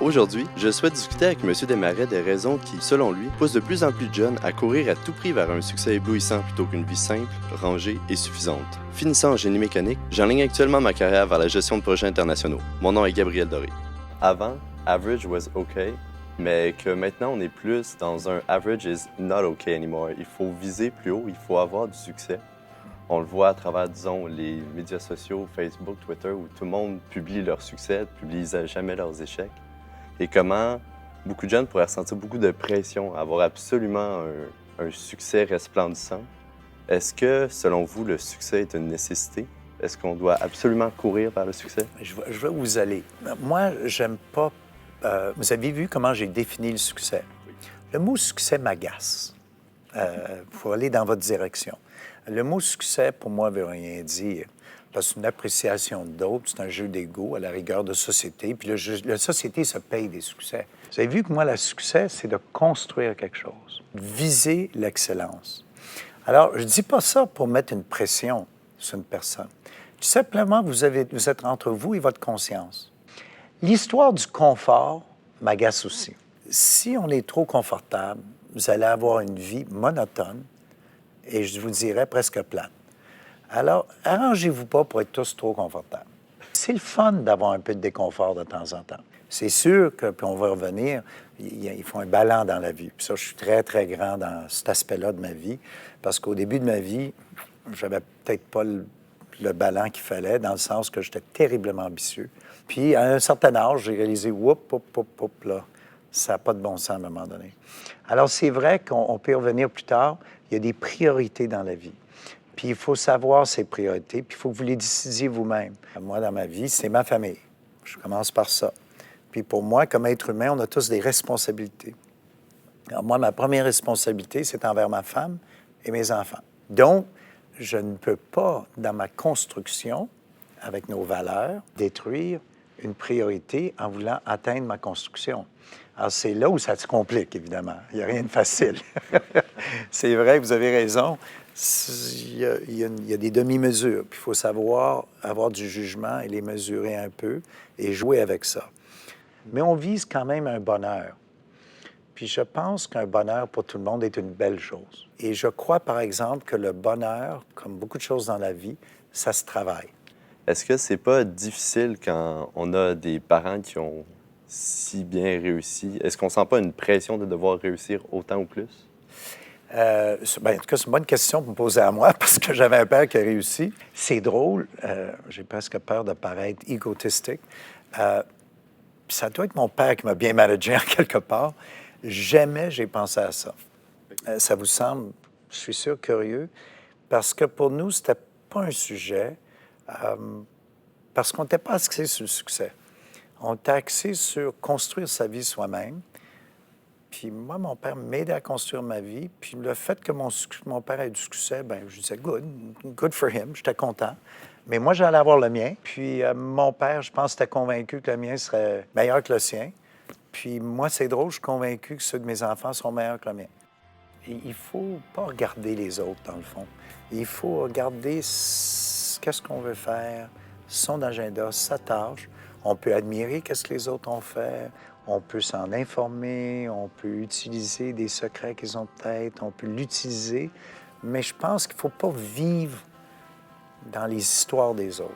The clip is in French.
Aujourd'hui, je souhaite discuter avec M. Desmarais des raisons qui, selon lui, poussent de plus en plus de jeunes à courir à tout prix vers un succès éblouissant plutôt qu'une vie simple, rangée et suffisante. Finissant en génie mécanique, j'enligne actuellement ma carrière vers la gestion de projets internationaux. Mon nom est Gabriel Doré. Avant, average was okay, mais que maintenant on est plus dans un average is not okay anymore. Il faut viser plus haut, il faut avoir du succès. On le voit à travers, disons, les médias sociaux, Facebook, Twitter, où tout le monde publie leurs succès, ne publie jamais leurs échecs. Et comment beaucoup de jeunes pourraient ressentir beaucoup de pression, avoir absolument un succès resplendissant. Est-ce que, selon vous, le succès est une nécessité? Est-ce qu'on doit absolument courir vers le succès? Je vais vous aller. Moi, j'aime pas... vous avez vu comment j'ai défini le succès? Oui. Le mot succès m'agace. Pour aller dans votre direction. Le mot succès, pour moi, ne veut rien dire. Parce que c'est une appréciation d'autres, c'est un jeu d'ego à la rigueur de société. Puis la société se paye des succès. Vous avez vu que moi, le succès, c'est de construire quelque chose, viser l'excellence. Alors, je ne dis pas ça pour mettre une pression sur une personne. Tout simplement, vous êtes entre vous et votre conscience. L'histoire du confort m'agace aussi. Si on est trop confortable, vous allez avoir une vie monotone et je vous dirais presque plate. Alors, arrangez-vous pas pour être tous trop confortables. C'est le fun d'avoir un peu de déconfort de temps en temps. C'est sûr que, puis on va revenir, il faut un ballon dans la vie. Puis ça, je suis très, très grand dans cet aspect-là de ma vie, parce qu'au début de ma vie, j'avais peut-être pas le ballon qu'il fallait, dans le sens que j'étais terriblement ambitieux. Puis, à un certain âge, j'ai réalisé, là, ça n'a pas de bon sens à un moment donné. Alors, c'est vrai qu'on peut y revenir plus tard, il y a des priorités dans la vie. Puis il faut savoir ces priorités, puis il faut que vous les décidiez vous-même. Moi, dans ma vie, c'est ma famille. Je commence par ça. Puis pour moi, comme être humain, on a tous des responsabilités. Alors moi, ma première responsabilité, c'est envers ma femme et mes enfants. Donc, je ne peux pas, dans ma construction, avec nos valeurs, détruire une priorité en voulant atteindre ma construction. Alors, c'est là où ça se complique, évidemment. Il n'y a rien de facile. C'est vrai, vous avez raison. Il y a des demi-mesures. Puis il faut savoir avoir du jugement et les mesurer un peu et jouer avec ça. Mais on vise quand même un bonheur. Puis je pense qu'un bonheur pour tout le monde est une belle chose. Et je crois, par exemple, que le bonheur, comme beaucoup de choses dans la vie, ça se travaille. Est-ce que c'est pas difficile quand on a des parents qui ont si bien réussi? Est-ce qu'on sent pas une pression de devoir réussir autant ou plus? En tout cas, c'est une bonne question pour me poser à moi parce que j'avais un père qui a réussi. C'est drôle, j'ai presque peur de paraître égotistique. Ça doit être mon père qui m'a bien managé en quelque part. Jamais j'ai pensé à ça. Ça vous semble, je suis sûr, curieux, parce que pour nous, c'était pas un sujet, parce qu'on n'était pas axé sur le succès. On était axé sur construire sa vie soi-même. Puis moi, mon père m'aidait à construire ma vie. Puis le fait que mon père ait du succès, bien, je disais, good for him, j'étais content. Mais moi, j'allais avoir le mien. Puis mon père, je pense, était convaincu que le mien serait meilleur que le sien. Puis moi, c'est drôle, je suis convaincu que ceux de mes enfants sont meilleurs que le mien. Et il ne faut pas regarder les autres, dans le fond. Il faut regarder qu'est-ce qu'on veut faire, son agenda, sa tâche. On peut admirer qu'est-ce que les autres ont fait. On peut s'en informer, on peut utiliser des secrets qu'ils ont peut-être, on peut l'utiliser, mais je pense qu'il ne faut pas vivre dans les histoires des autres.